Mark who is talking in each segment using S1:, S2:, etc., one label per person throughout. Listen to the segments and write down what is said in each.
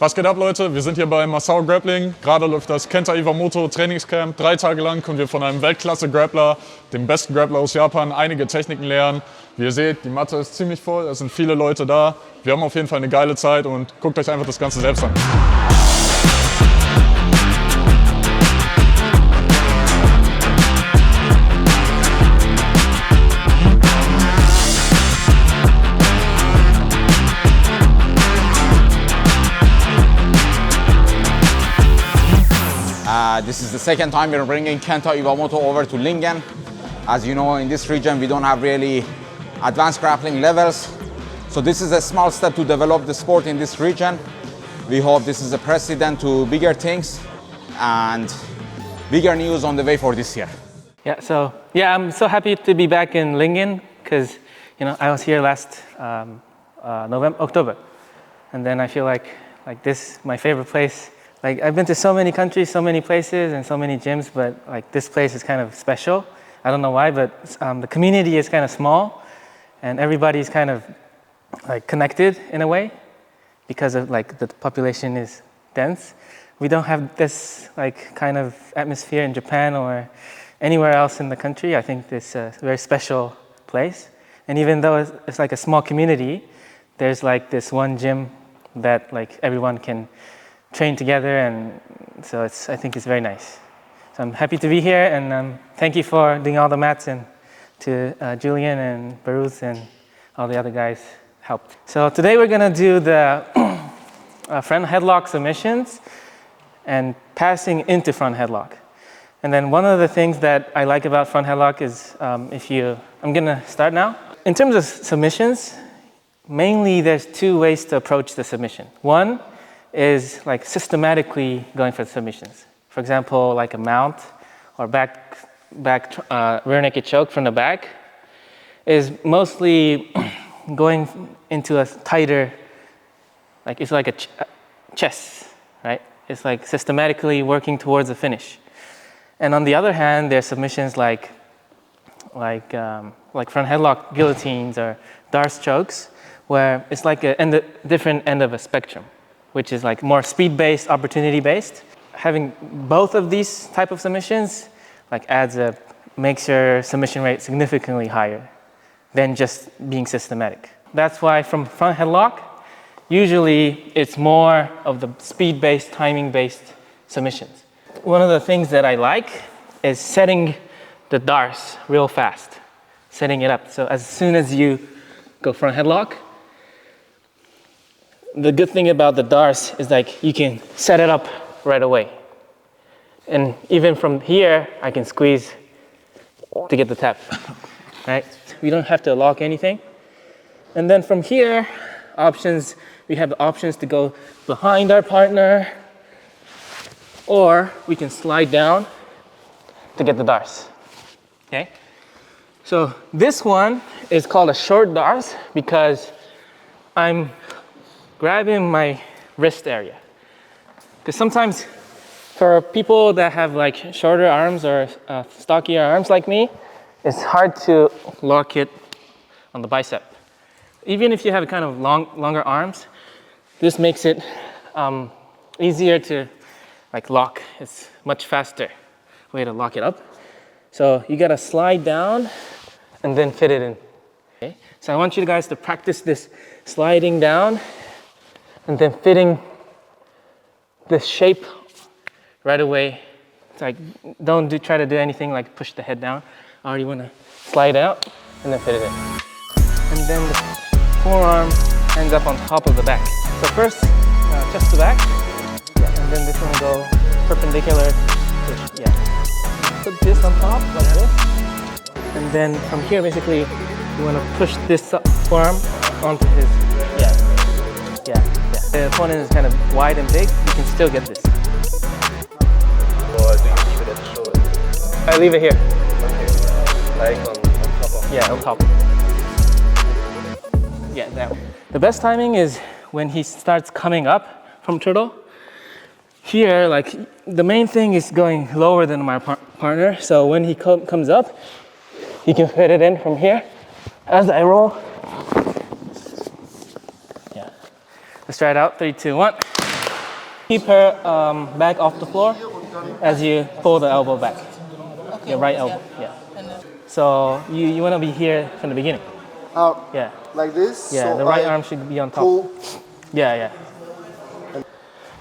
S1: Was geht ab, Leute? Wir sind hier bei Masao Grappling. Gerade läuft das Kenta Iwamoto Trainingscamp. 3 Tage lang können wir von einem Weltklasse-Grappler, dem besten Grappler aus Japan, einige Techniken lernen. Wie ihr seht, die Matte ist ziemlich voll, es sind viele Leute da. Wir haben auf jeden Fall eine geile Zeit und guckt euch einfach das Ganze selbst an.
S2: This is the second time we're bringing Kenta Iwamoto over to Lingen. As you know, in this region we don't have really advanced grappling levels. So this is a small step to develop the sport in this region. We hope this is a precedent to bigger things and bigger news on the way for this year.
S3: Yeah, I'm so happy to be back in Lingen because I was here last October, and then I feel like this my favorite place. Like I've been to so many countries, so many places, and so many gyms, but like this place is kind of special. I don't know why, but the community is kind of small, and everybody's kind of like connected in a way because of like the population is dense. We don't have this like kind of atmosphere in Japan or anywhere else in the country. I think this is a very special place, and even though it's like a small community, there's like this one gym that like everyone can train together, and so I think it's very nice. So I'm happy to be here, and thank you for doing all the mats, and to Julian and Baruth and all the other guys helped. So today we're gonna do the front headlock submissions and passing into front headlock. And then one of the things that I like about front headlock is I'm gonna start now. In terms of submissions, mainly there's 2 ways to approach the submission. One is like systematically going for the submissions. For example, like a mount or back rear naked choke from the back is mostly going into a tighter, like it's like a chest, right? It's like systematically working towards a finish. And on the other hand, there's submissions like front headlock guillotines or Darce chokes, where it's like a different end of a spectrum, which is like more speed-based, opportunity-based. Having both of these type of submissions makes your submission rate significantly higher than just being systematic. That's why from front headlock, usually it's more of the speed-based, timing-based submissions. One of the things that I like is setting the Darce real fast, setting it up. So as soon as you go front headlock, the good thing about the Darce is like you can set it up right away. And even from here, I can squeeze to get the tap, right? We don't have to lock anything. And then from here, we have the options to go behind our partner, or we can slide down to get the Darce, okay? So this one is called a short Darce because I'm grabbing my wrist area. Because sometimes for people that have like shorter arms or stockier arms like me, it's hard to lock it on the bicep. Even if you have kind of longer arms, this makes it easier to like lock. It's much faster way to lock it up. So you gotta slide down and then fit it in. Okay? So I want you guys to practice this sliding down and then fitting the shape right away. It's like, don't try to do anything like push the head down. I already wanna slide out and then fit it in. And then the forearm ends up on top of the back. So first, chest to back, and then this one go perpendicular. Put this on top like this. And then from here, basically, you wanna push this forearm onto his, The opponent is kind of wide and big, you can still get this.
S4: Or do you leave it at the shoulder?
S3: I leave it here.
S4: Okay. Like on top of?
S3: Yeah, on top. Yeah, that one. The best timing is when he starts coming up from turtle. Here, like, the main thing is going lower than my partner, so when he comes up, he can fit it in from here. As I roll, Let's try it out. 3, 2, 1. Keep her back off the floor as you pull the elbow back.
S5: Okay.
S3: Your right elbow, yeah. So you want to be here from the beginning. Yeah.
S5: Like this?
S3: Yeah,
S5: so
S3: the right
S5: I
S3: arm should be on top.
S5: pull.
S3: Yeah.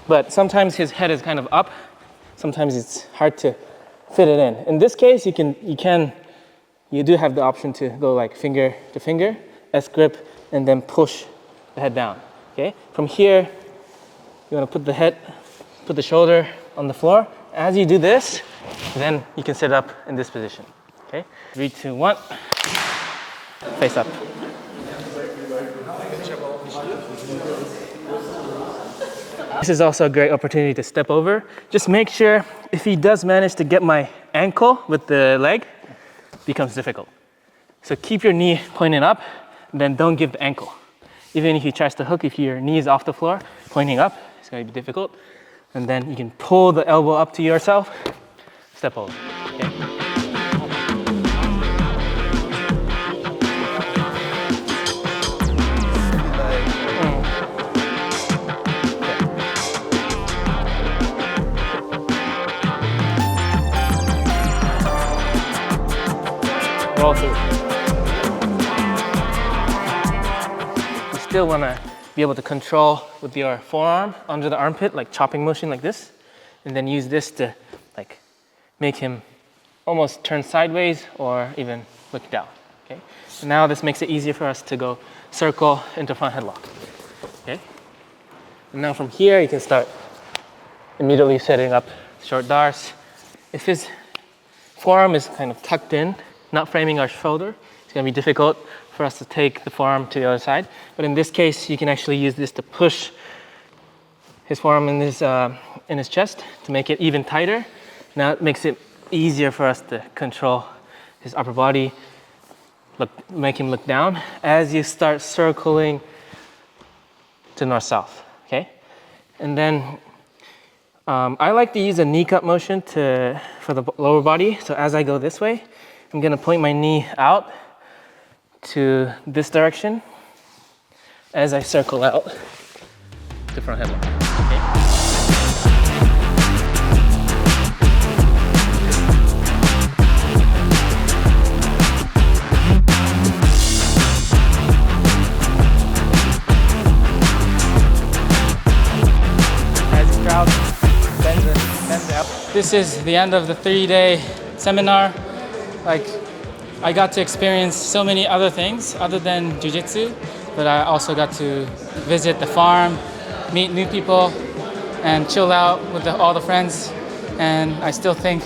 S3: But sometimes his head is kind of up. Sometimes it's hard to fit it in. In this case, you do have the option to go like finger to finger, S grip, and then push the head down. Okay. From here, you want to put the shoulder on the floor. As you do this, then you can sit up in this position. Okay. 3, 2, 1. Face up. This is also a great opportunity to step over. Just make sure if he does manage to get my ankle with the leg, it becomes difficult. So keep your knee pointing up, then don't give the ankle. Even if he tries to hook, if your knee is off the floor, pointing up, it's going to be difficult. And then you can pull the elbow up to yourself, step over. Okay. Roll through. You still want to be able to control with your forearm under the armpit, like chopping motion like this, and then use this to like make him almost turn sideways or even look down. Okay. So now this makes it easier for us to go circle into front headlock. Okay. And now from here you can start immediately setting up short dars. If his forearm is kind of tucked in, not framing our shoulder, it's going to be difficult for us to take the forearm to the other side. But in this case, you can actually use this to push his forearm in his chest to make it even tighter. Now it makes it easier for us to control his upper body, make him look down as you start circling to north-south, okay? And then I like to use a knee cup motion for the lower body. So as I go this way, I'm gonna point my knee out to this direction as I circle out to front headlock. Okay. As you crouch, bend the up. This is the end of the 3-day seminar. Like, I got to experience so many other things other than jiu-jitsu, but I also got to visit the farm, meet new people, and chill out with all the friends. And I still think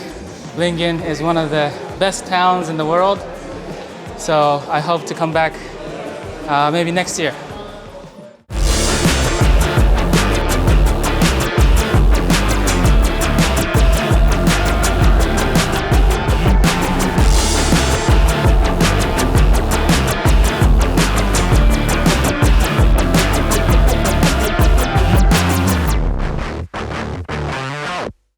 S3: Lingen is one of the best towns in the world. So I hope to come back maybe next year.